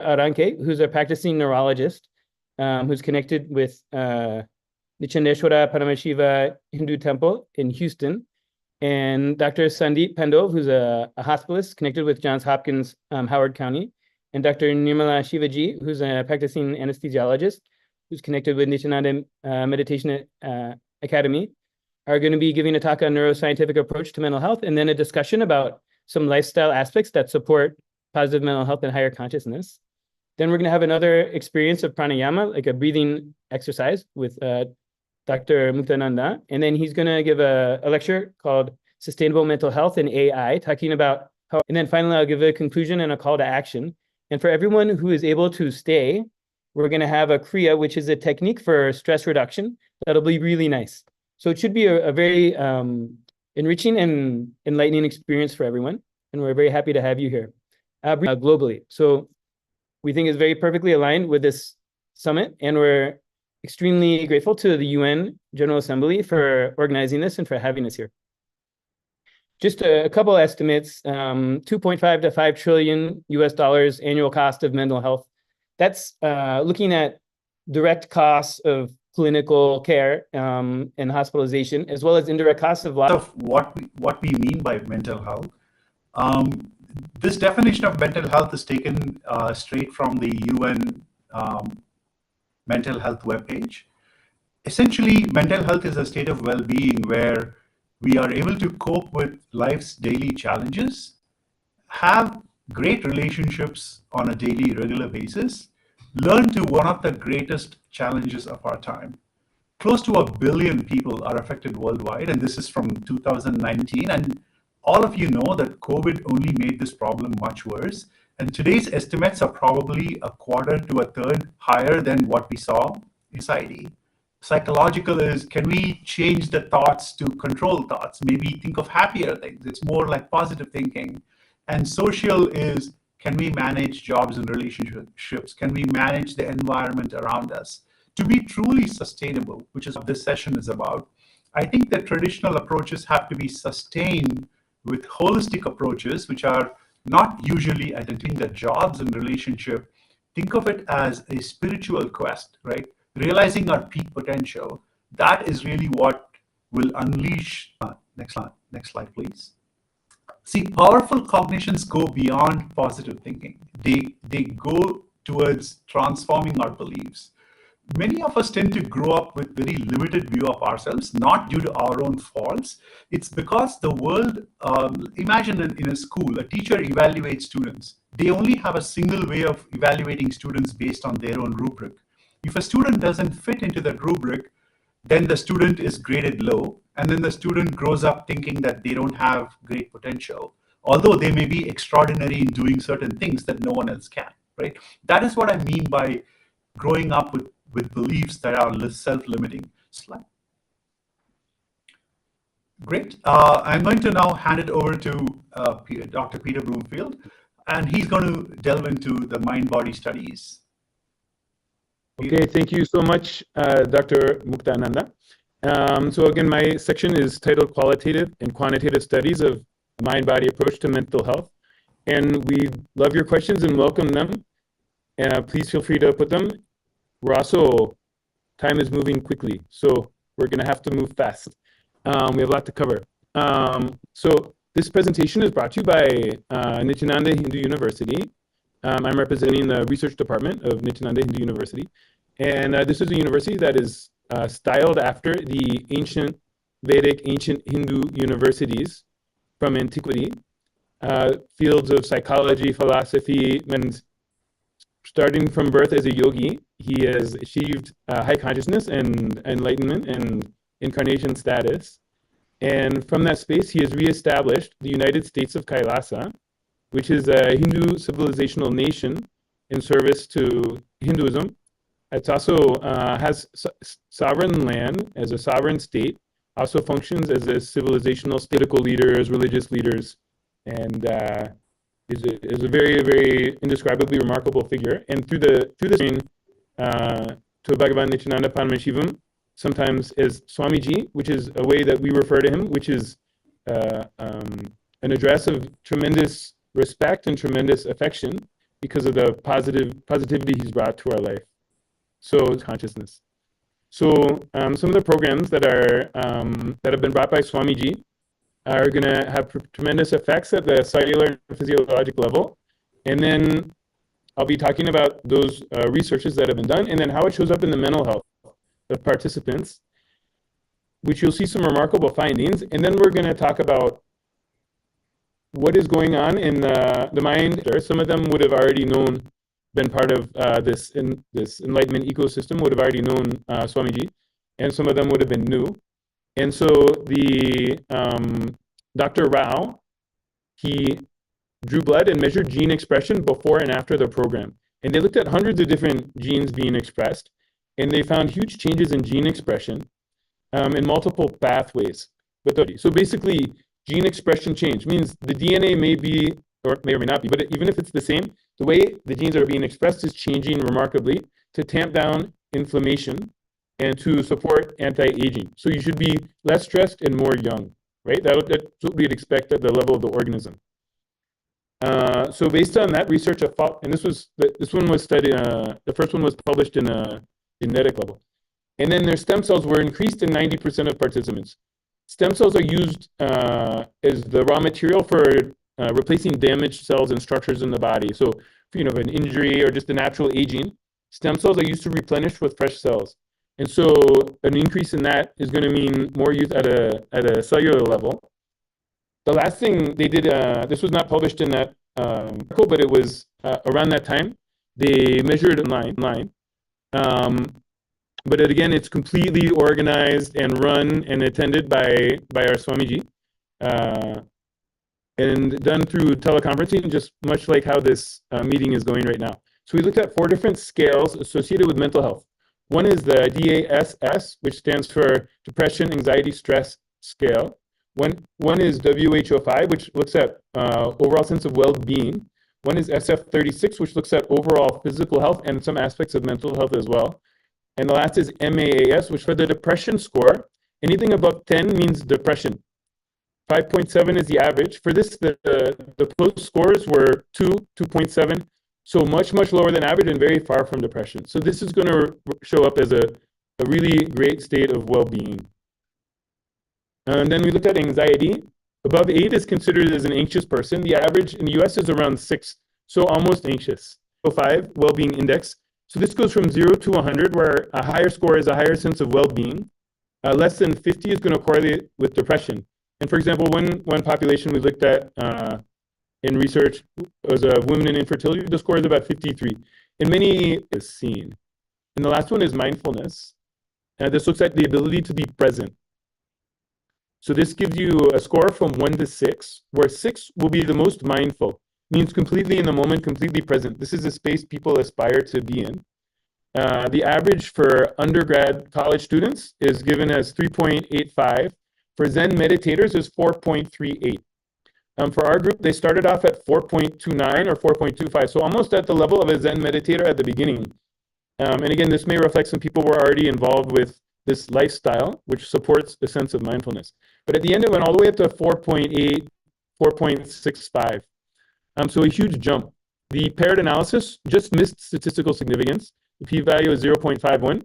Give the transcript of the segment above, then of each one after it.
Aranke, who's a practicing neurologist, who's connected with Nithyananda Paramashiva Hindu Temple in Houston, and Dr. Sandeep Pandov, who's a hospitalist connected with Johns Hopkins, Howard County, and Dr. Nirmala Shivaji, who's a practicing anesthesiologist, who's connected with Nithyananda Meditation Academy, are going to be giving a talk on neuroscientific approach to mental health, and then a discussion about some lifestyle aspects that support positive mental health and higher consciousness. Then we're going to have another experience of pranayama, like a breathing exercise with Dr. Nithyananda. And then he's going to give a lecture called Sustainable Mental Health and AI, talking about how, and then finally, I'll give a conclusion and a call to action. And for everyone who is able to stay, we're going to have a kriya, which is a technique for stress reduction. That'll be really nice. So it should be a very enriching and enlightening experience for everyone. And we're very happy to have you here globally. So we think it's very perfectly aligned with this summit. And we're extremely grateful to the UN General Assembly for organizing this and for having us here. Just a couple estimates, 2.5 to 5 trillion US dollars annual cost of mental health. That's looking at direct costs of clinical care and hospitalization, as well as indirect costs of life. What we mean by mental health. This definition of mental health is taken straight from the UN mental health webpage. Essentially, mental health is a state of well-being where we are able to cope with life's daily challenges, have great relationships on a daily, regular basis, learn to one of the greatest challenges of our time. Close to 1 billion people are affected worldwide, and this is from 2019. And all of you know that COVID only made this problem much worse. And today's estimates are probably a quarter to a third higher than what we saw in society. Psychological is, can we change the thoughts to control thoughts? Maybe think of happier things. It's more like positive thinking. And social is, can we manage jobs and relationships? Can we manage the environment around us? To be truly sustainable, which is what this session is about, I think the traditional approaches have to be sustained with holistic approaches, which are not usually identifying the jobs and relationship. Think of it as a spiritual quest, right? Realizing our peak potential. That is really what will unleash. Next slide, please. See, powerful cognitions go beyond positive thinking. They go towards transforming our beliefs. Many of us tend to grow up with very limited view of ourselves, not due to our own faults. It's because the world, imagine in a school, a teacher evaluates students. They only have a single way of evaluating students based on their own rubric. If a student doesn't fit into that rubric, then the student is graded low, and then the student grows up thinking that they don't have great potential, although they may be extraordinary in doing certain things that no one else can, right? That is what I mean by growing up with beliefs that are self-limiting. Slide. Great. I'm going to now hand it over to Dr. Peter Broomfield, and he's going to delve into the mind-body studies. Okay, thank you so much, Dr. Nithyananda. So again, my section is titled Qualitative and Quantitative Studies of Mind-Body Approach to Mental Health. And we love your questions and welcome them. Please feel free to put them. We're also, time is moving quickly, so we're going to have to move fast. We have a lot to cover. So this presentation is brought to you by Nithyananda Hindu University. I'm representing the research department of Nithyananda Hindu University. And this is a university that is styled after the ancient Vedic, ancient Hindu universities from antiquity, fields of psychology, philosophy, and starting from birth as a yogi, he has achieved high consciousness and enlightenment and incarnation status. And from that space, he has reestablished the United States of Kailasa, which is a Hindu civilizational nation in service to Hinduism. It also has sovereign land as a sovereign state, also functions as a civilizational political leaders, religious leaders, and is a very, very indescribably remarkable figure. And through the screen, to Bhagavan Nithyananda Paramashivam, sometimes as Swamiji, which is a way that we refer to him, which is an address of tremendous respect and tremendous affection. because of the positivity he's brought to our life. So consciousness. So some of the programs that have been brought by Swamiji are going to have tremendous effects at the cellular and physiologic level. And then I'll be talking about those researches that have been done, and then how it shows up in the mental health of participants, which you'll see some remarkable findings. And then we're going to talk about what is going on in the mind. Some of them would have already been part of this enlightenment ecosystem, would have already known Swamiji, and some of them would have been new. And so the Dr. Rao, he drew blood and measured gene expression before and after the program. And they looked at hundreds of different genes being expressed, and they found huge changes in gene expression in multiple pathways. So basically, gene expression change means the DNA may be, or may not be, but even if it's the same, the way the genes are being expressed is changing remarkably to tamp down inflammation and to support anti-aging. So you should be less stressed and more young, right? That's what we'd expect at the level of the organism. So based on that research, and this one was studied, the first one was published in a genetic level. And then their stem cells were increased in 90% of participants. Stem cells are used as the raw material for replacing damaged cells and structures in the body. So if an injury or just the natural aging, stem cells are used to replenish with fresh cells. And so an increase in that is going to mean more use at a cellular level. The last thing they did, this was not published in that article, but it was around that time, they measured online. But again, it's completely organized and run and attended by our Swamiji, and done through teleconferencing, just much like how this meeting is going right now. So we looked at 4 different scales associated with mental health. One is the DASS, which stands for Depression, Anxiety, Stress Scale. One is WHO5, which looks at overall sense of well-being. One is SF36, which looks at overall physical health and some aspects of mental health as well. And the last is MAAS, which for the depression score, anything above 10 means depression. 5.7 is the average. For this, the close scores were 2, 2.7, so much lower than average and very far from depression. So this is going to show up as a really great state of well-being. And then we looked at anxiety. Above 8 is considered as an anxious person. The average in the US is around 6, so almost anxious. 5, well-being index. So this goes from 0 to 100, where a higher score is a higher sense of well-being. Less than 50 is going to correlate with depression. And for example, one population we looked at in research was women in infertility. The score is about 53. And many is seen. And the last one is mindfulness. This looks at the ability to be present. So this gives you a score from 1 to 6, where 6 will be the most mindful, means completely in the moment, completely present. This is a space people aspire to be in. The average for undergrad college students is given as 3.85. For Zen meditators is 4.38. For our group, they started off at 4.29 or 4.25, so almost at the level of a Zen meditator at the beginning. And again, this may reflect some people who are already involved with this lifestyle, which supports a sense of mindfulness. But at the end, it went all the way up to 4.8, 4.65. So a huge jump. The paired analysis just missed statistical significance. The p-value is 0.51.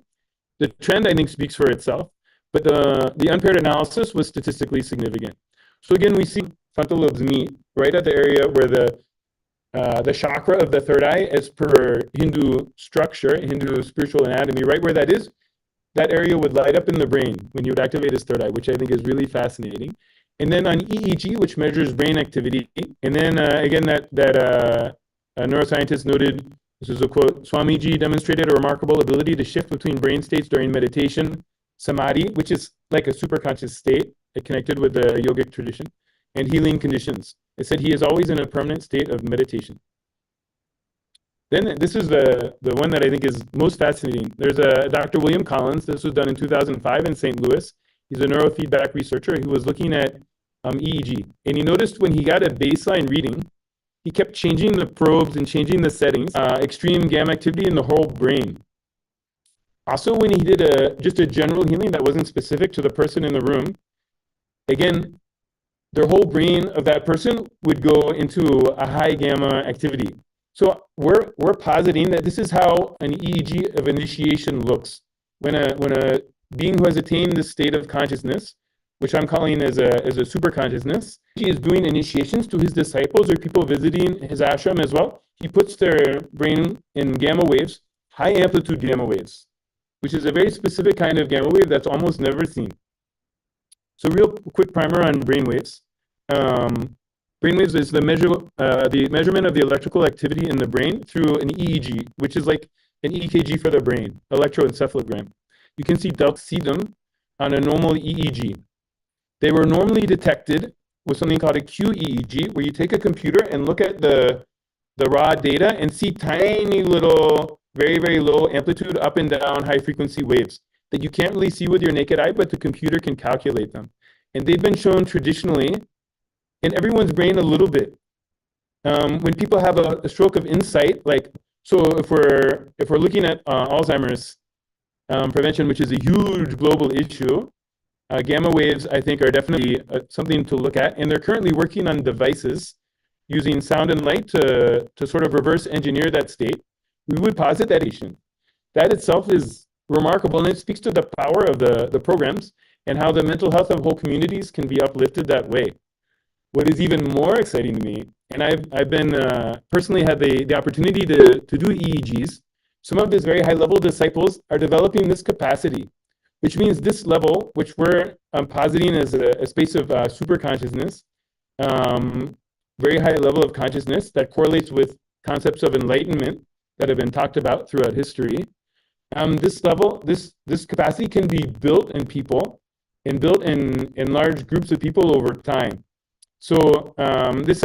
The trend, I think, speaks for itself, but the unpaired analysis was statistically significant. So again, we see frontal lobes meet right at the area where the chakra of the third eye, as per Hindu structure, Hindu spiritual anatomy, right where that is, that area would light up in the brain when you would activate his third eye, which I think is really fascinating. And then on EEG, which measures brain activity, and then again, that a neuroscientist noted, this is a quote, Swamiji demonstrated a remarkable ability to shift between brain states during meditation, samadhi, which is like a superconscious state, connected with the yogic tradition, and healing conditions. It said he is always in a permanent state of meditation. Then this is the one that I think is most fascinating. There's a Dr. William Collins. This was done in 2005 in St. Louis. He's a neurofeedback researcher who was looking at EEG. And he noticed when he got a baseline reading, he kept changing the probes and changing the settings, extreme gamma activity in the whole brain. Also, when he did just a general healing that wasn't specific to the person in the room, again, their whole brain of that person would go into a high gamma activity. So we're positing that this is how an EEG of initiation looks. When a being who has attained this state of consciousness, which I'm calling as a super consciousness, he is doing initiations to his disciples or people visiting his ashram as well. He puts their brain in gamma waves, high amplitude gamma waves, which is a very specific kind of gamma wave that's almost never seen. So real quick primer on brain waves. Brain waves is the measurement of the electrical activity in the brain through an EEG, which is like an EKG for the brain, electroencephalogram. You can see them on a normal EEG. They were normally detected with something called a QEEG, where you take a computer and look at the raw data and see tiny little, very, very low amplitude up and down high frequency waves that you can't really see with your naked eye, but the computer can calculate them. And they've been shown traditionally in everyone's brain a little bit. When people have a stroke of insight, like, so if we're looking at Alzheimer's prevention, which is a huge global issue, gamma waves, I think, are definitely something to look at. And they're currently working on devices using sound and light to sort of reverse engineer that state. We would posit that itself is remarkable, and it speaks to the power of the programs and how the mental health of whole communities can be uplifted that way. What is even more exciting to me, and I've been personally had the opportunity to do EEGs, some of his very high level disciples are developing this capacity, which means this level, which we're positing as a space of super consciousness, very high level of consciousness that correlates with concepts of enlightenment that have been talked about throughout history. This level, this capacity can be built in people and built in large groups of people over time. So this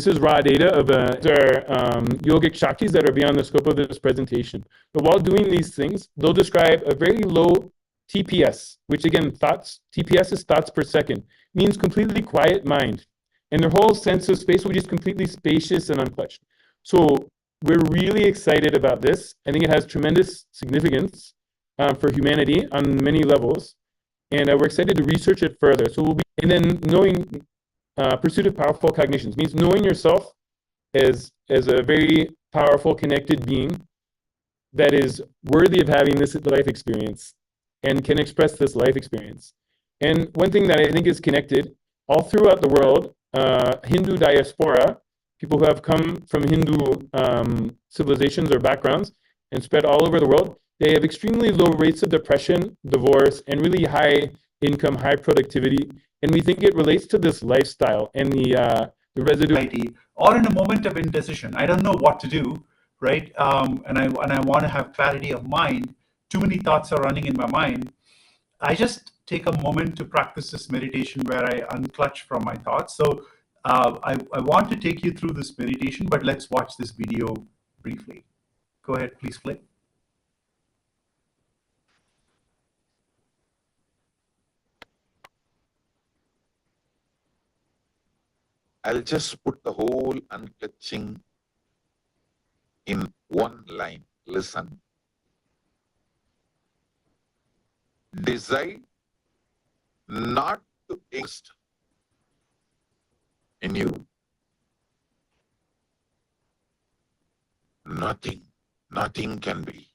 is raw data of yogic shaktis that are beyond the scope of this presentation. But while doing these things, they'll describe a very low TPS, which again, TPS is thoughts per second, means completely quiet mind. And their whole sense of space will be just completely spacious and unclutched. So we're really excited about this. I think it has tremendous significance for humanity on many levels. And we're excited to research it further. So and then knowing pursuit of powerful cognitions means knowing yourself as a very powerful, connected being that is worthy of having this life experience and can express this life experience. And one thing that I think is connected all throughout the world, Hindu diaspora, people who have come from Hindu civilizations or backgrounds and spread all over the world, they have extremely low rates of depression, divorce, and really high income, high productivity. And we think it relates to this lifestyle and the residue. Or in a moment of indecision, I don't know what to do, right? And I want to have clarity of mind. Too many thoughts are running in my mind. I just take a moment to practice this meditation where I unclutch from my thoughts. So I want to take you through this meditation, but let's watch this video briefly. Go ahead, please play. I'll just put the whole unclutching in one line. Listen. Decide not to exist in you. Nothing can be.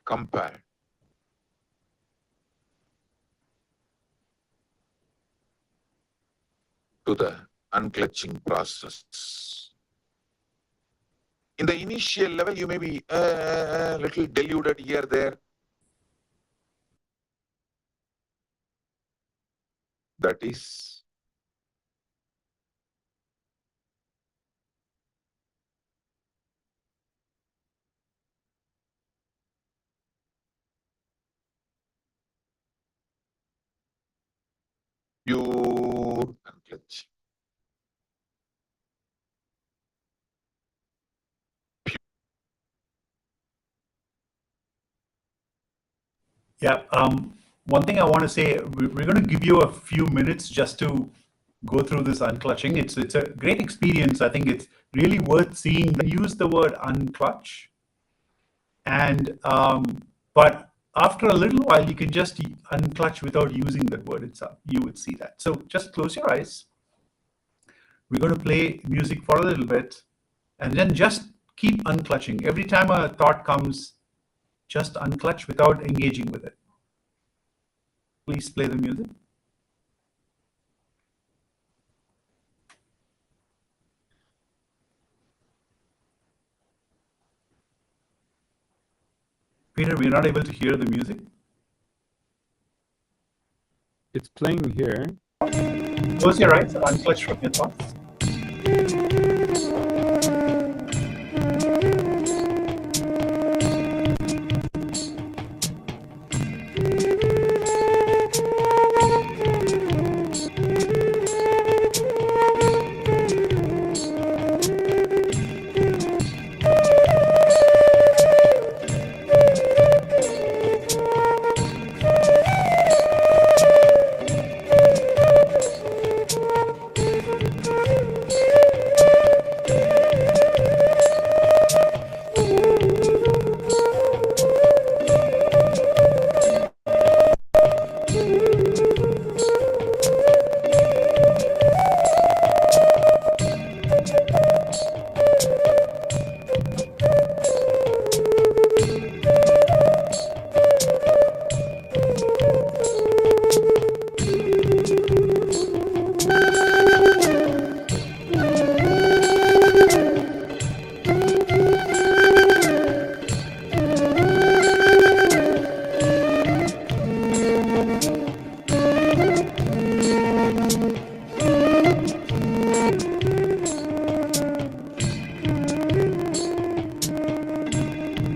Compare. To the unclutching process. In the initial level, you may be a little deluded here, there. That is pure unclutching. Yeah. One thing I want to say, we're going to give you a few minutes just to go through this unclutching. It's a great experience. I think it's really worth seeing. Use the word unclutch, and but after a little while, you can just unclutch without using that word itself. You would see that. So just close your eyes. We're going to play music for a little bit, and then just keep unclutching. Every time a thought comes, just unclutch without engaging with it. Please play the music. Peter, we're not able to hear the music. It's playing here. Close your eyes, unclutch from your thoughts.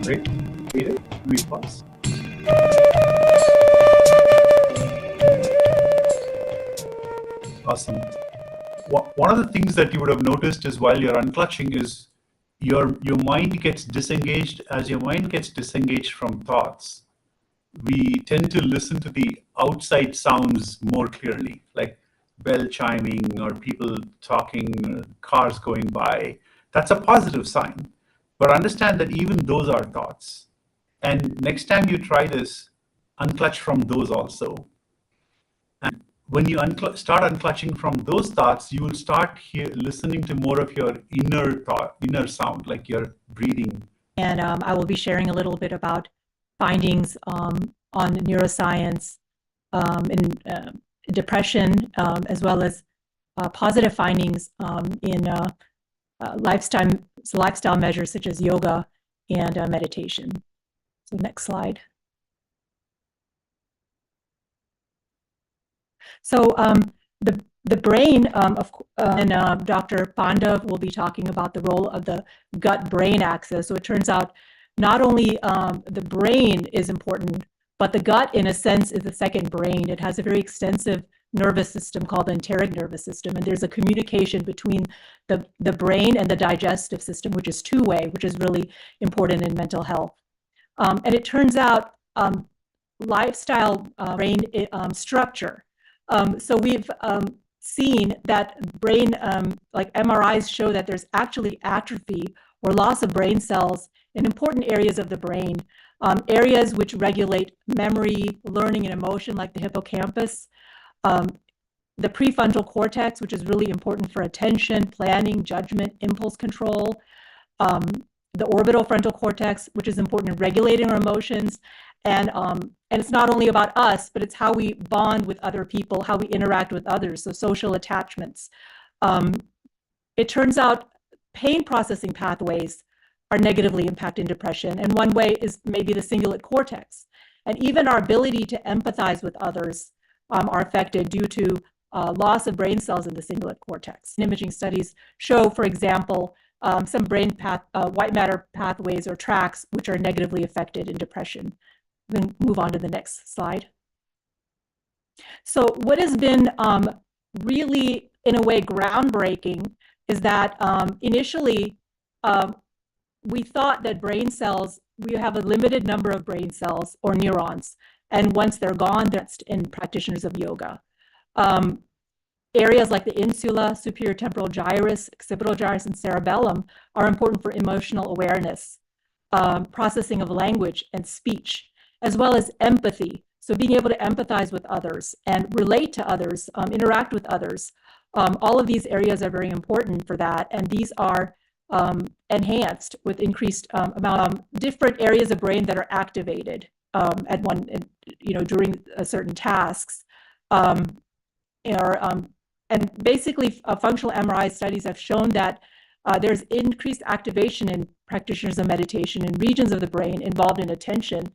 Great. Peter, we pause. Awesome. One of the things that you would have noticed is while you're unclutching is your mind gets disengaged. As your mind gets disengaged from thoughts, we tend to listen to the outside sounds more clearly, like bell chiming or people talking, cars going by. That's a positive sign. But understand that even those are thoughts. And next time you try this, unclutch from those also. And when you start unclutching from those thoughts, you will start listening to more of your inner sound, like your breathing. And I will be sharing a little bit about findings on neuroscience in depression, as well as positive findings in lifestyle measures such as yoga and meditation. So next slide. So the brain, and Dr. Pandav will be talking about the role of the gut-brain axis. So it turns out not only the brain is important, but the gut, in a sense, is the second brain. It has a very extensive nervous system called the enteric nervous system, and there's a communication between the brain and the digestive system, which is two-way, which is really important in mental health. And it turns out lifestyle brain structure. So we've seen that brain, like MRIs show that there's actually atrophy or loss of brain cells in important areas of the brain, areas which regulate memory, learning, and emotion, like the hippocampus, the prefrontal cortex, which is really important for attention, planning, judgment, impulse control, the orbital frontal cortex, which is important in regulating our emotions. And it's not only about us, but it's how we bond with other people, how we interact with others, so social attachments. It turns out pain processing pathways are negatively impacting depression, and one way is maybe the cingulate cortex. And even our ability to empathize with others are affected due to loss of brain cells in the cingulate cortex. Imaging studies show, for example, some brain white matter pathways or tracks which are negatively affected in depression. We can move on to the next slide. So what has been really, in a way, groundbreaking is that initially we thought that brain cells, we have a limited number of brain cells or neurons, and once they're gone, that's in practitioners of yoga. Areas like the insula, superior temporal gyrus, occipital gyrus, and cerebellum are important for emotional awareness, processing of language and speech. as well as empathy. So being able to empathize with others and relate to others, interact with others. All of these areas are very important for that. And these are enhanced with increased amount of different areas of brain that are activated at one, during certain tasks. And basically, functional MRI studies have shown that there's increased activation in practitioners of meditation in regions of the brain involved in attention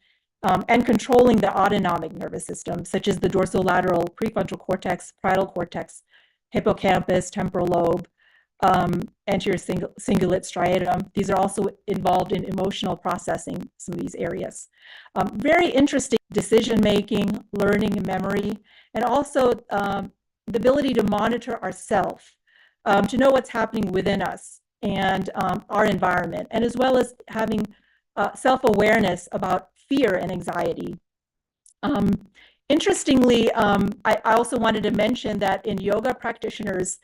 and controlling the autonomic nervous system, such as the dorsolateral prefrontal cortex, parietal cortex, hippocampus, temporal lobe, anterior cingulate striatum. These are also involved in emotional processing, some of these areas. Very interesting decision-making, learning, and memory, and also the ability to monitor ourself, to know what's happening within us and our environment, and as well as having self-awareness about fear and anxiety. Interestingly, I also wanted to mention that in yoga practitioners,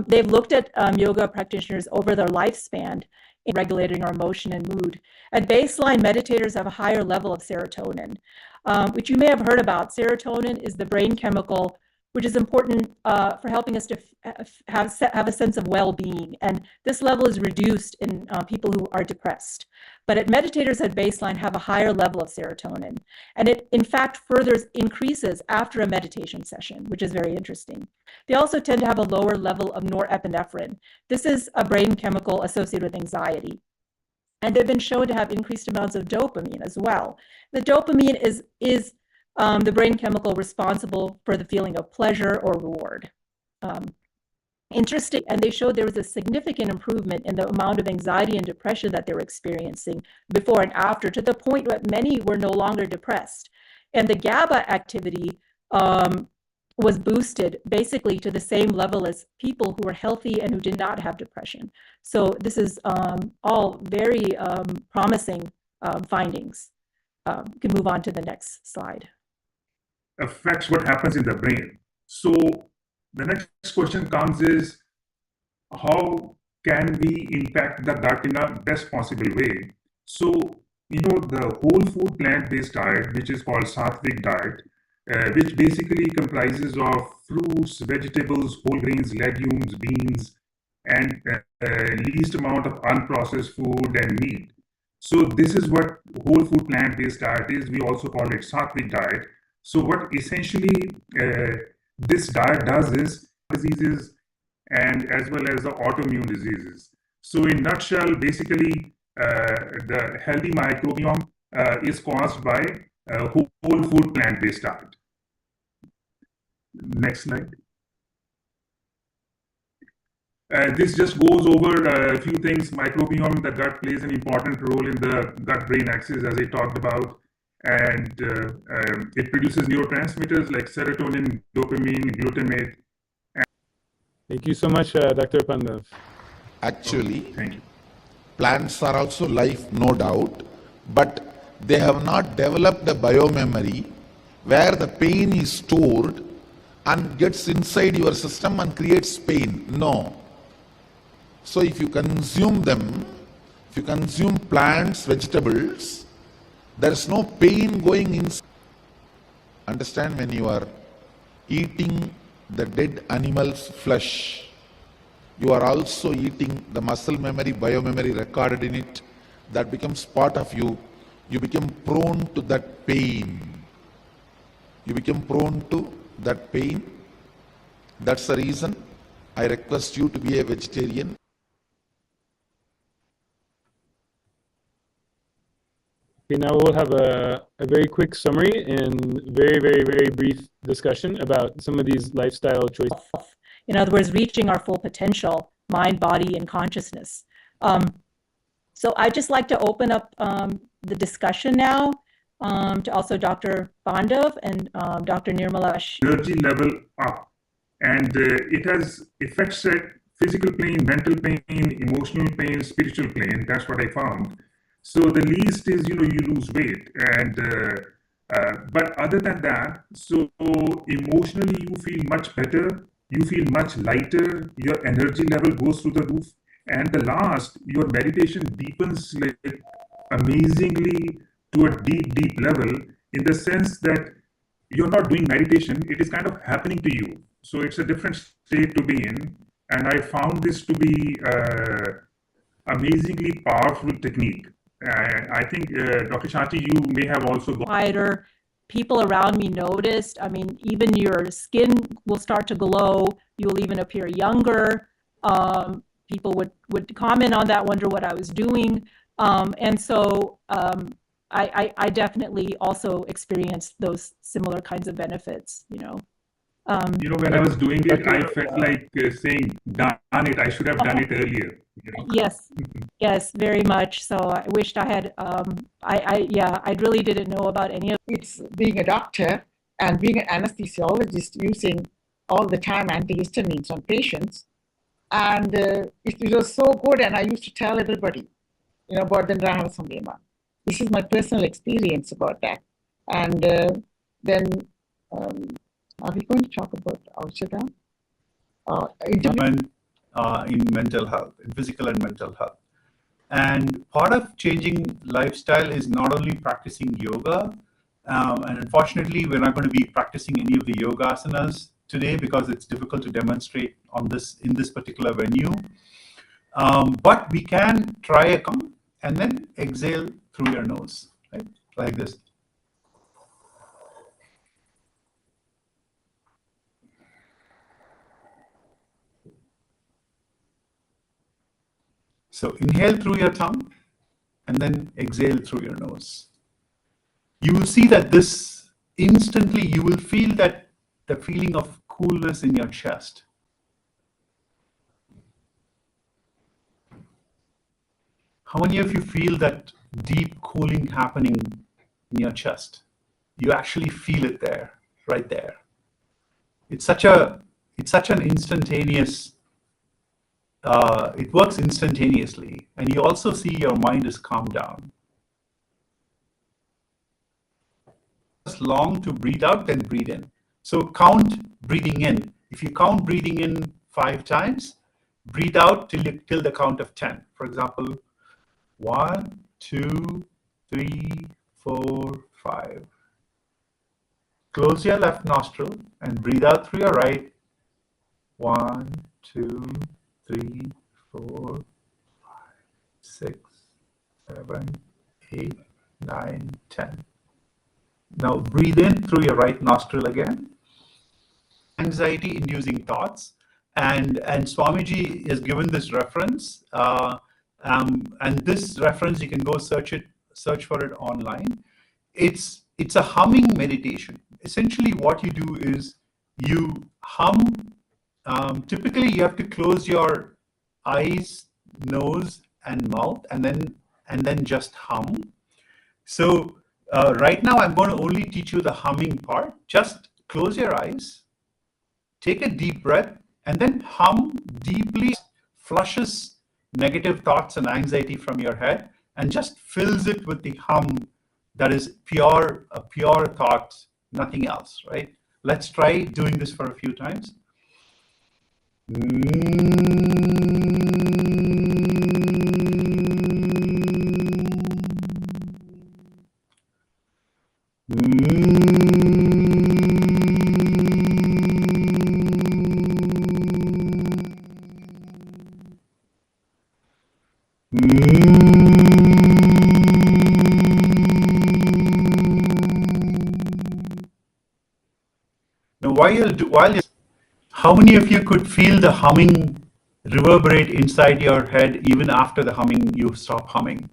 they've looked at yoga practitioners over their lifespan in regulating our emotion and mood. At baseline, meditators have a higher level of serotonin, which you may have heard about. Serotonin is the brain chemical which is important for helping us to have a sense of well-being. And this level is reduced in people who are depressed. But meditators at baseline have a higher level of serotonin. And it, in fact, further increases after a meditation session, which is very interesting. They also tend to have a lower level of norepinephrine. This is a brain chemical associated with anxiety. And they've been shown to have increased amounts of dopamine as well. The dopamine is the brain chemical responsible for the feeling of pleasure or reward. Interesting, and they showed there was a significant improvement in the amount of anxiety and depression that they were experiencing before and after, to the point that many were no longer depressed. And the GABA activity was boosted basically to the same level as people who were healthy and who did not have depression. So this is all very promising findings. You can move on to the next slide. Affects what happens in the brain. So the next question comes is, how can we impact the gut in a best possible way? So, the whole food plant-based diet, which is called Sattvic diet, which basically comprises of fruits, vegetables, whole grains, legumes, beans, and least amount of unprocessed food and meat. So this is what whole food plant-based diet is. We also call it Sattvic diet. So what essentially this diet does is diseases and as well as the autoimmune diseases. So in nutshell, basically the healthy microbiome is caused by whole food plant-based diet. Next slide. This just goes over a few things. Microbiome, the gut plays an important role in the gut-brain axis, as I talked about. And it produces neurotransmitters like serotonin, dopamine, glutamate. Thank you so much, Dr. Pandav. Actually, Thank you. plants are also life, no doubt, but they have not developed a biomemory where the pain is stored and gets inside your system and creates pain. No. So if you consume them, if you consume plants, vegetables, there is no pain going inside. Understand, when you are eating the dead animal's flesh, you are also eating the muscle memory, biomemory recorded in it, that becomes part of you. You become prone to that pain. You become prone to that pain. That's the reason I request you to be a vegetarian. Okay, now we'll have a very quick summary and very, very, very brief discussion about some of these lifestyle choices. In other words, reaching our full potential, mind, body, and consciousness. So I'd just like to open up the discussion now to also Dr. Pandav and Dr. Nirmala. Energy level up, and it has effects at physical plane, mental plane, emotional plane, spiritual plane. That's what I found. So the least is, you lose weight, and but other than that, so emotionally you feel much better, you feel much lighter, your energy level goes through the roof, and the last, your meditation deepens like amazingly to a deep level, in the sense that you're not doing meditation, it is kind of happening to you. So it's a different state to be in. And I found this to be amazingly powerful technique. I think, Dr. Shanti, you may have also gone. Quieter. People around me noticed. I mean, even your skin will start to glow. You will even appear younger. People would comment on that, wonder what I was doing. And so I definitely also experienced those similar kinds of benefits, When I was doing it, I felt like saying, darn it, I should have done it earlier. Yes, yes, very much. So I wished I had, I really didn't know about any of It's being a doctor and being an anesthesiologist using all the time antihistamines on patients. And it was so good. And I used to tell everybody, about the Nithyananda. This is my personal experience about that. And then, are we going to talk about Aushadha? In mental health, in physical and mental health. And part of changing lifestyle is not only practicing yoga, and unfortunately, we're not going to be practicing any of the yoga asanas today because it's difficult to demonstrate in this particular venue. But we can try a count and then exhale through your nose, right? Like this. So inhale through your tongue and then exhale through your nose. You will see that this instantly, you will feel that the feeling of coolness in your chest. How many of you feel that deep cooling happening in your chest? You actually feel it there, right there. It's such an instantaneous, it works instantaneously, and you also see your mind is calmed down. Just long to breathe out, then breathe in. So count breathing in. If you count breathing in 5 times, breathe out till the count of 10. For example, 1, 2, 3, 4, 5. Close your left nostril and breathe out through your right. 1, 2, 3, 4, 5, 6, 7, 8, 9, 10. Now breathe in through your right nostril again. Anxiety-inducing thoughts, and Swamiji has given this reference, and this reference you can go search for it online. It's a humming meditation. Essentially, what you do is you hum. Typically, you have to close your eyes, nose, and mouth, and then just hum. So right now, I'm going to only teach you the humming part. Just close your eyes, take a deep breath, and then hum deeply. Flushes negative thoughts and anxiety from your head, and just fills it with the hum that is pure thoughts, nothing else. Right? Let's try doing this for a few times. Now, how many of you could feel the humming reverberate inside your head even after the humming, you stop humming?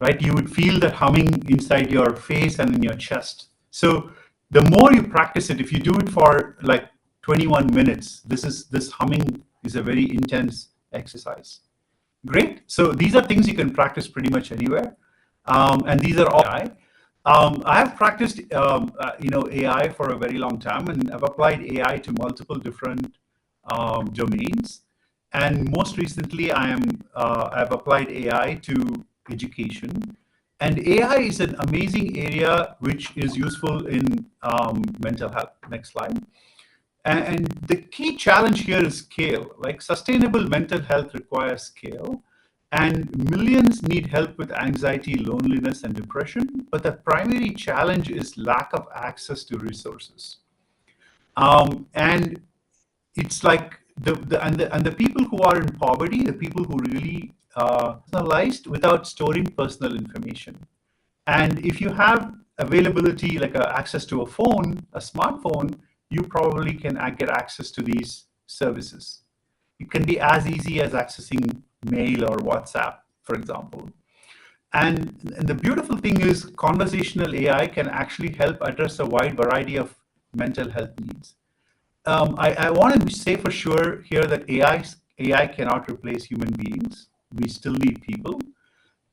Right? You would feel that humming inside your face and in your chest. So the more you practice it, if you do it for like 21 minutes, this humming is a very intense exercise. Great. So these are things you can practice pretty much anywhere. And these are all AI. I have practiced AI for a very long time, and I've applied AI to multiple different domains. And most recently, I've applied AI to education. And AI is an amazing area which is useful in mental health. Next slide. And the key challenge here is scale. Like sustainable mental health requires scale. And millions need help with anxiety, loneliness, and depression, but the primary challenge is lack of access to resources. And it's like the people who are in poverty, the people who really personalized without storing personal information. And if you have availability, like access to a phone, a smartphone, you probably can get access to these services. It can be as easy as accessing mail or WhatsApp, for example. And the beautiful thing is conversational AI can actually help address a wide variety of mental health needs. I want to say for sure here that AI cannot replace human beings. We still need people.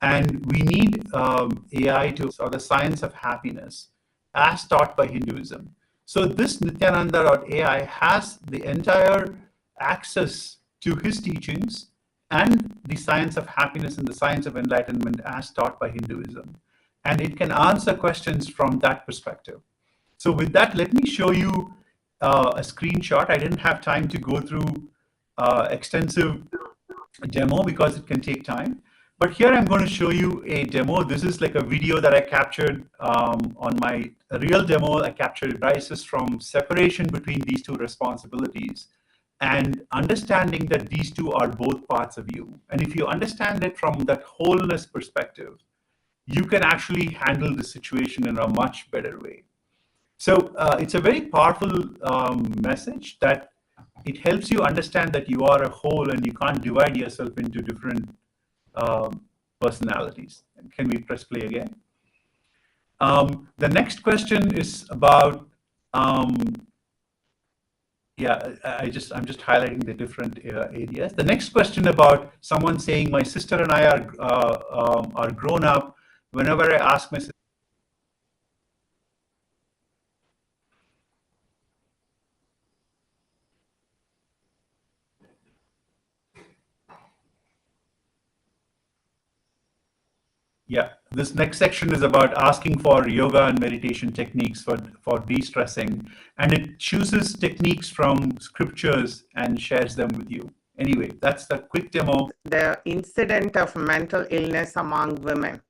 And we need AI or the science of happiness as taught by Hinduism. So this Nithyananda.ai has the entire access to his teachings and the science of happiness and the science of enlightenment as taught by Hinduism. And it can answer questions from that perspective. So with that, let me show you a screenshot. I didn't have time to go through extensive demo because it can take time. But here I'm going to show you a demo. This is like a video that I captured on my real demo. I captured advices from separation between these two responsibilities and understanding that these two are both parts of you. And if you understand it from that wholeness perspective, you can actually handle the situation in a much better way. So it's a very powerful message that it helps you understand that you are a whole and you can't divide yourself into different personalities. Can we press play again? The next question is about, I'm just highlighting the different areas. The next question about someone saying, my sister and I are grown up. Whenever I ask my sister, this next section is about asking for yoga and meditation techniques for de-stressing, and it chooses techniques from scriptures and shares them with you. Anyway, that's the quick demo. The incident of mental illness among women.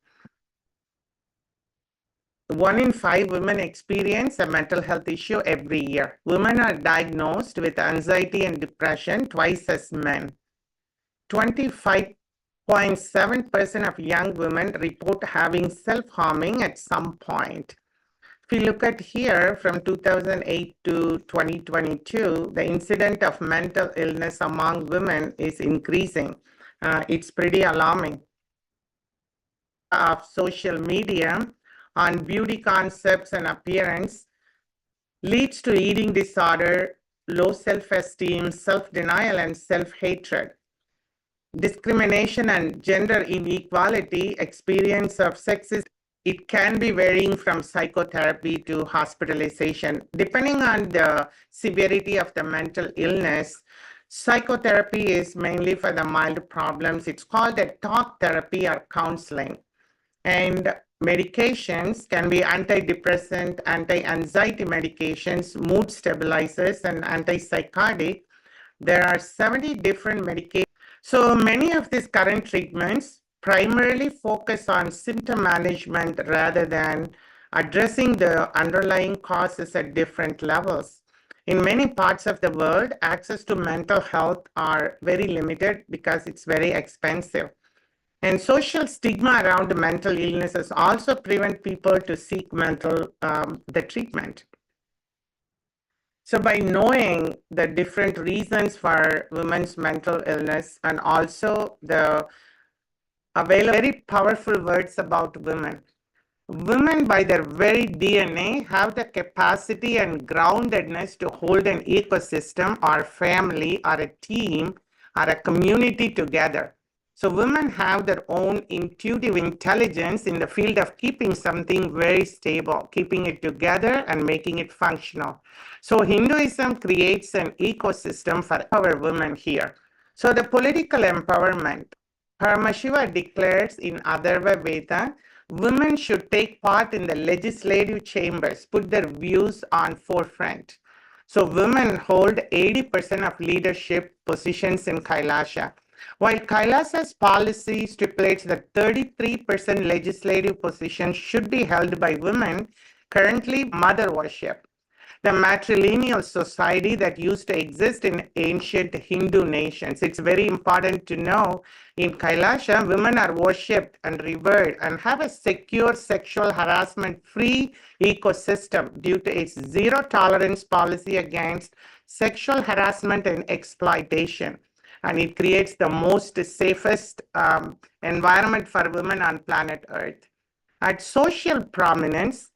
1 in 5 women experience a mental health issue every year. Women are diagnosed with anxiety and depression twice as men. 25.7% of young women report having self-harming at some point. If you look at here from 2008 to 2022, the incident of mental illness among women is increasing. It's pretty alarming. Of social media on beauty concepts and appearance leads to eating disorder, low self-esteem, self-denial, and self-hatred. Discrimination and gender inequality, experience of sexism, it can be varying from psychotherapy to hospitalization. Depending on the severity of the mental illness, psychotherapy is mainly for the mild problems. It's called a talk therapy or counseling. And medications can be antidepressant, anti-anxiety medications, mood stabilizers, and antipsychotic. There are 70 different medications. So many of these current treatments primarily focus on symptom management rather than addressing the underlying causes at different levels. In many parts of the world, access to mental health are very limited because it's very expensive. And social stigma around mental illnesses also prevent people to seek the treatment. So by knowing the different reasons for women's mental illness and also the very powerful words about women. Women by their very DNA have the capacity and groundedness to hold an ecosystem or family or a team or a community together. So women have their own intuitive intelligence in the field of keeping something very stable, keeping it together and making it functional. So Hinduism creates an ecosystem for our women here. So the political empowerment, Paramashiva declares in Atharva Veda, women should take part in the legislative chambers, put their views on forefront. So women hold 80% of leadership positions in Kailasa. While Kailasa's policy stipulates that 33% legislative positions should be held by women, currently mother worship, the matrilineal society that used to exist in ancient Hindu nations. It's very important to know in Kailasa, women are worshipped and revered and have a secure sexual harassment-free ecosystem due to its zero tolerance policy against sexual harassment and exploitation. And it creates the most safest environment for women on planet Earth. At social prominence,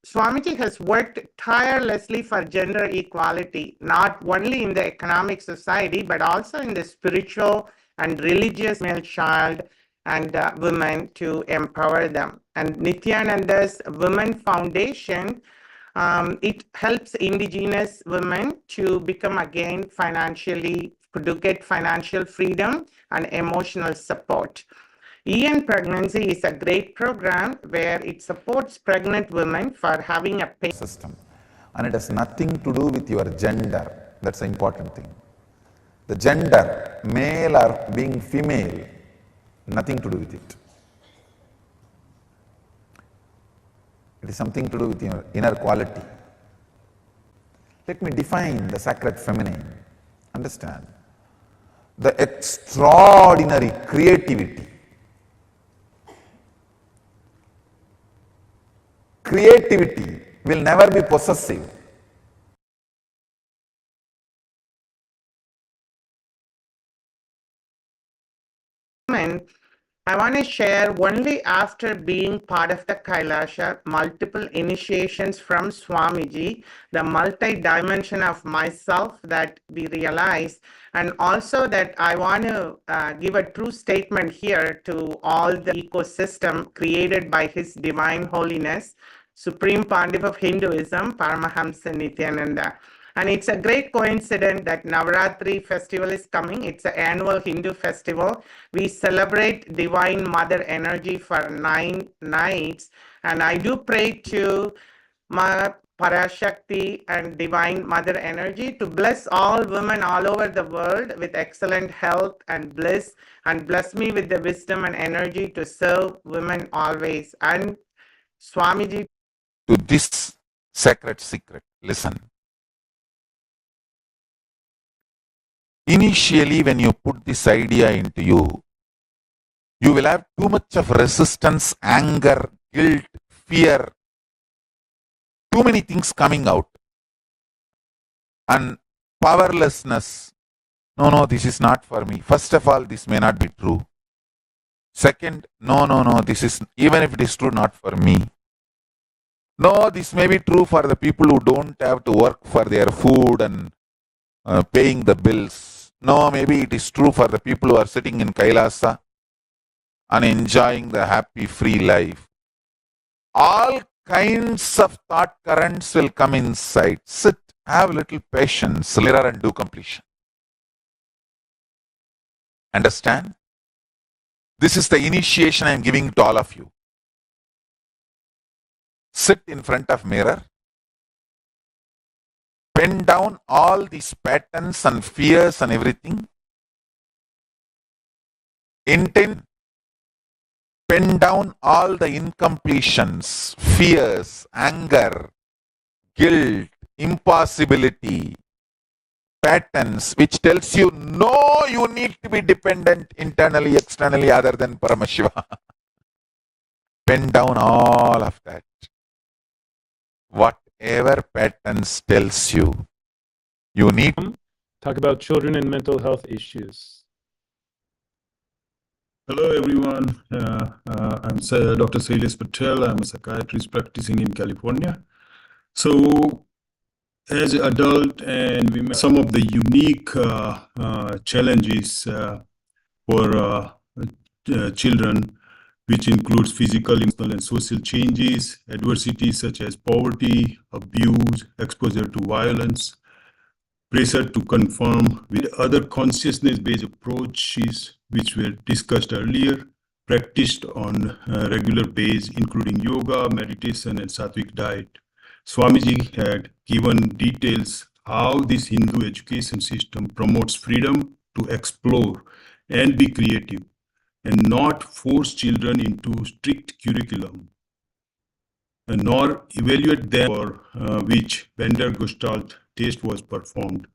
Swamiji has worked tirelessly for gender equality, not only in the economic society, but also in the spiritual and religious male child and women to empower them. And Nithyananda's Women Foundation, it helps Indigenous women to become again to get financial freedom and emotional support. EN Pregnancy is a great program where it supports pregnant women for having a system, and it has nothing to do with your gender. That's the important thing. The gender, male or being female, nothing to do with it. It is something to do with your inner quality. Let me define the sacred feminine. Understand? The extraordinary creativity. Creativity will never be possessive. I want to share only after being part of the Kailasa, multiple initiations from Swamiji, the multi-dimension of myself that we realize, and also that I want to give a true statement here to all the ecosystem created by His Divine Holiness, Supreme Pontiff of Hinduism, Paramahamsa Nithyananda. And it's a great coincidence that Navaratri festival is coming. It's an annual Hindu festival. We celebrate Divine Mother energy for 9 nights. And I do pray to Ma Parashakti and Divine Mother energy to bless all women all over the world with excellent health and bliss, and bless me with the wisdom and energy to serve women always. And Swamiji. To this sacred secret, listen. Initially, when you put this idea into you, you will have too much of resistance, anger, guilt, fear, too many things coming out. And powerlessness. No, this is not for me. First of all, this may not be true. Second, no, this is, even if it is true, not for me. No, this may be true for the people who don't have to work for their food and paying the bills. No, maybe it is true for the people who are sitting in Kailasa and enjoying the happy, free life. All kinds of thought currents will come inside. Sit, have a little patience, clear and do completion. Understand? This is the initiation I am giving to all of you. Sit in front of mirror. Pen down all these patterns and fears and everything. Intend. Pen down all the incompletions, fears, anger, guilt, impossibility, patterns which tells you, no, you need to be dependent internally, externally, other than Paramashiva. Pen down all of that. Whatever patterns tells you, you need. Talk about children and mental health issues. Hello, everyone. I'm Dr. Sailesh Patel. I'm a psychiatrist practicing in California. So, as an adult, and we met some of the unique challenges for children, which includes physical, emotional, and social changes, adversities such as poverty, abuse, exposure to violence, pressure to conform with other consciousness-based approaches which were discussed earlier, practiced on a regular basis, including yoga, meditation, and sattvic diet. Swamiji had given details how this Hindu education system promotes freedom to explore and be creative, and not force children into strict curriculum, and nor evaluate them for which Bender Gestalt test was performed.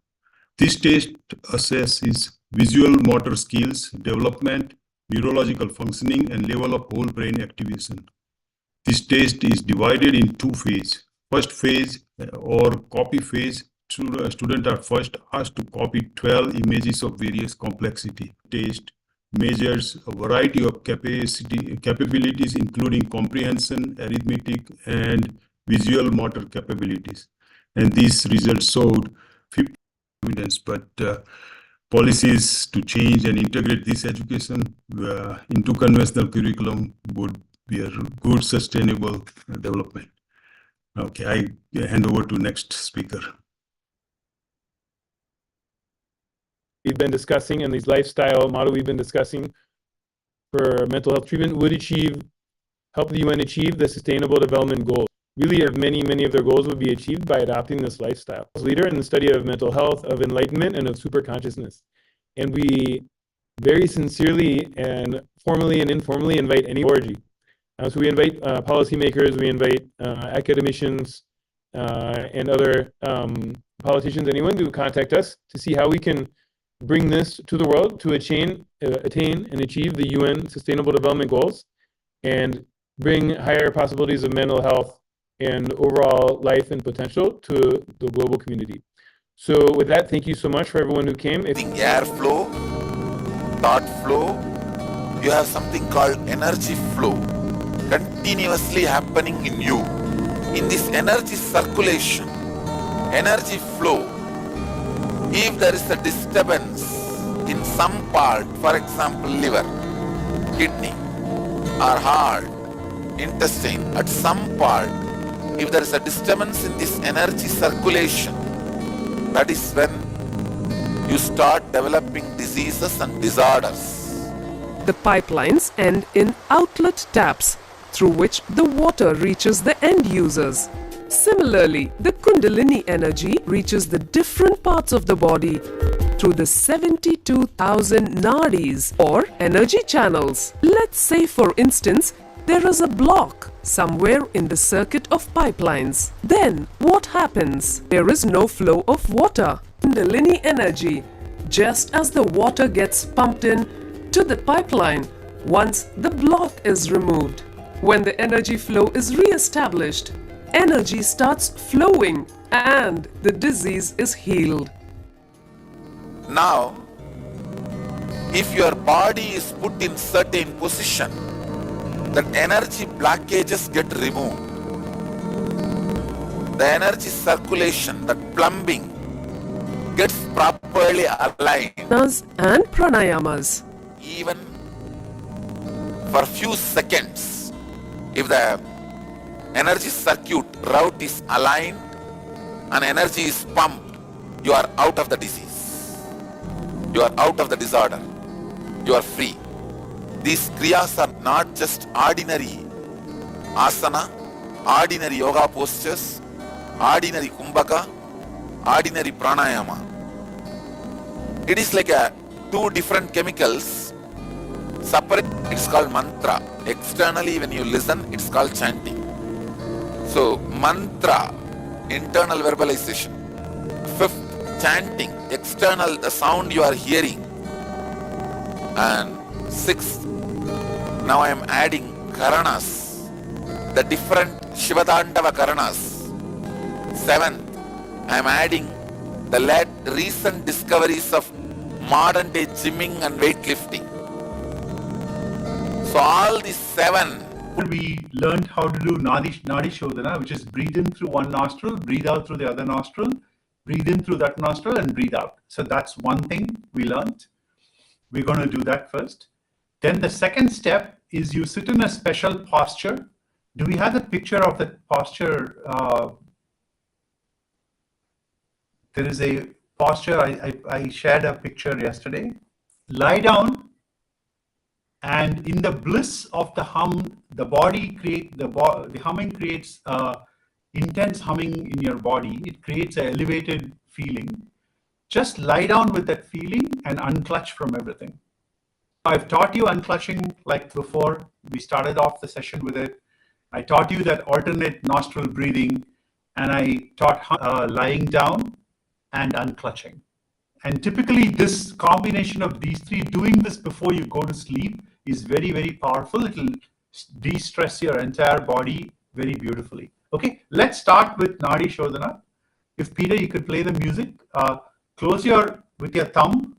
This test assesses visual motor skills, development, neurological functioning, and level of whole brain activation. This test is divided in two phases. First phase or copy phase, students are first asked to copy 12 images of various complexity. Test measures a variety of capabilities, including comprehension, arithmetic, and visual motor capabilities. And these results showed 50 evidence, but policies to change and integrate this education into conventional curriculum would be a good, sustainable development. Okay, I hand over to next speaker. We've been discussing, and these lifestyle model we've been discussing for mental health treatment would help the UN achieve the Sustainable Development Goals. Really, many of their goals would be achieved by adopting this lifestyle. As leader in the study of mental health, of enlightenment, and of superconsciousness. And we very sincerely and formally and informally invite any orgy. So we invite policymakers, we invite academicians, and other politicians, anyone to contact us to see how we can bring this to the world to attain and achieve the UN Sustainable Development Goals and bring higher possibilities of mental health and overall life and potential to the global community. So with that, thank you so much for everyone who came. Air flow, thought flow, you have something called energy flow continuously happening in you. In this energy circulation, energy flow, if there is a disturbance in some part, for example liver, kidney or heart, intestine, at some part, if there is a disturbance in this energy circulation, that is when you start developing diseases and disorders. The pipelines end in outlet taps through which the water reaches the end users. Similarly, the Kundalini energy reaches the different parts of the body through the 72,000 nadis or energy channels. Let's say, for instance, there is a block somewhere in the circuit of pipelines. Then what happens? There is no flow of water. Kundalini energy, just as the water gets pumped in to the pipeline once the block is removed. When the energy flow is re-established, energy starts flowing and the disease is healed. Now, if your body is put in certain position, that energy blockages get removed. The energy circulation, that plumbing, gets properly aligned. And pranayamas. Even for few seconds, if the energy circuit route is aligned and energy is pumped, you are out of the disease. You are out of the disorder. You are free. These kriyas are not just ordinary asana, ordinary yoga postures, ordinary kumbhaka, ordinary pranayama. It is like two different chemicals separate. It's called mantra. Externally, when you listen, it's called chanting. So mantra, internal verbalization. Fifth, chanting, external, the sound you are hearing. And sixth, now I am adding karanas, the different Shivadandava karanas. Seventh, I am adding the recent discoveries of modern day gymming and weightlifting. So all these seven. We learned how to do Nadi Shodhana, which is breathe in through one nostril, breathe out through the other nostril, breathe in through that nostril and breathe out. So that's one thing we learned. We're going to do that first. Then the second step is you sit in a special posture. Do we have the picture of that posture? There is a posture, I shared a picture yesterday. Lie down, and in the bliss of the hum, the humming creates intense humming in your body. It creates an elevated feeling. Just lie down with that feeling and unclutch from everything. I've taught you unclutching like before. We started off the session with it. I taught you that alternate nostril breathing, and I taught lying down and unclutching. And typically this combination of these three, doing this before you go to sleep, is very, very powerful. It'll de-stress your entire body very beautifully. Okay, let's start with Nadi Shodhana. If Peter, you could play the music, close with your thumb.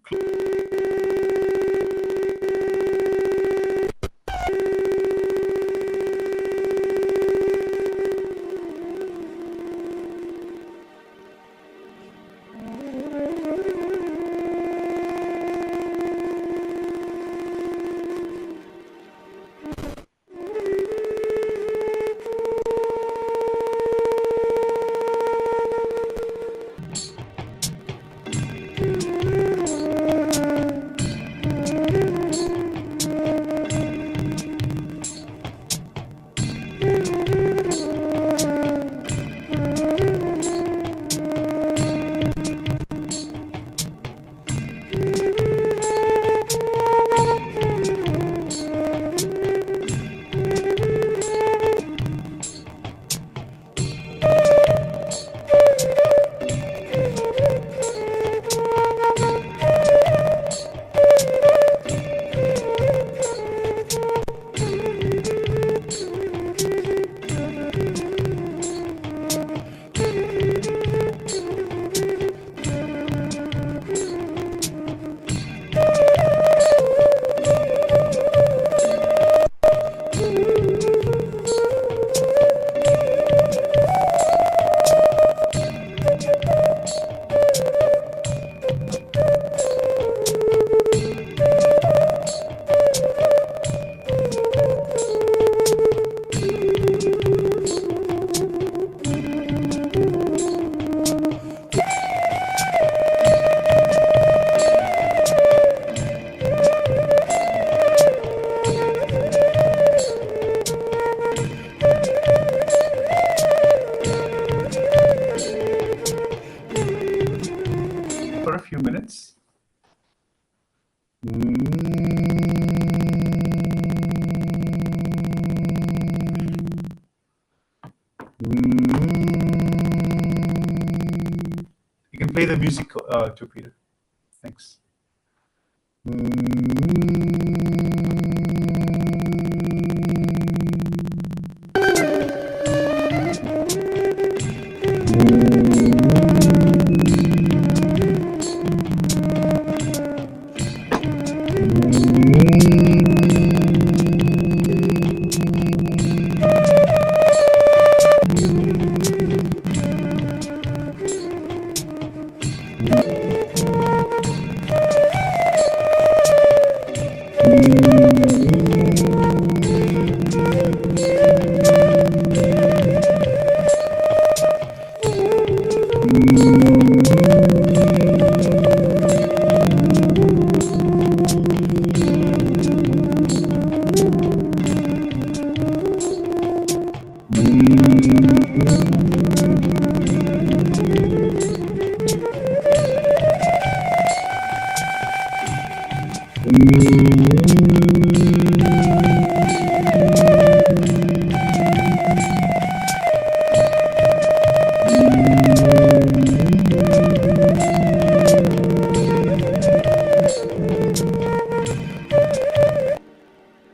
For a few minutes. You can play the music too, Peter. Thanks.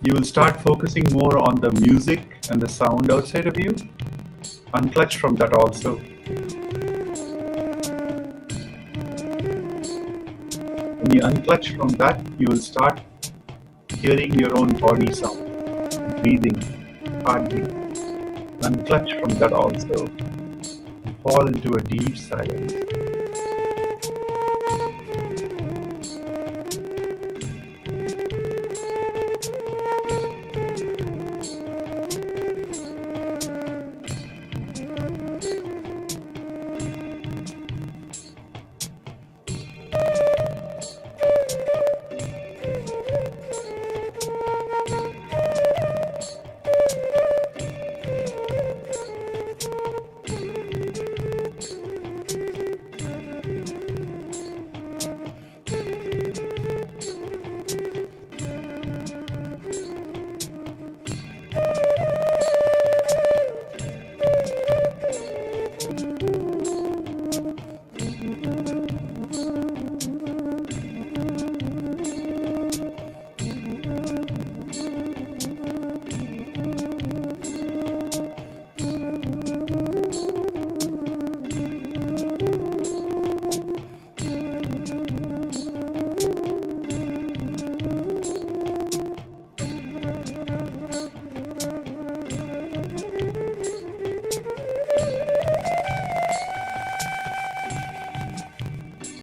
You will start focusing more on the music and the sound outside of you. Unclutch from that also. When you unclutch from that, you will start hearing your own body sound, breathing, heartbeat. Unclutch from that also. Fall into a deep silence.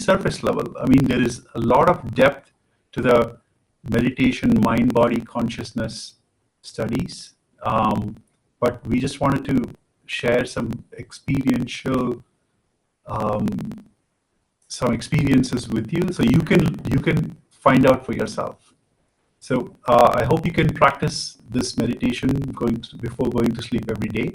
surface level. I mean, there is a lot of depth to the meditation, mind, body, consciousness studies. But we just wanted to share some experiential, some experiences with you, so you can find out for yourself. So I hope you can practice this meditation before going to sleep every day.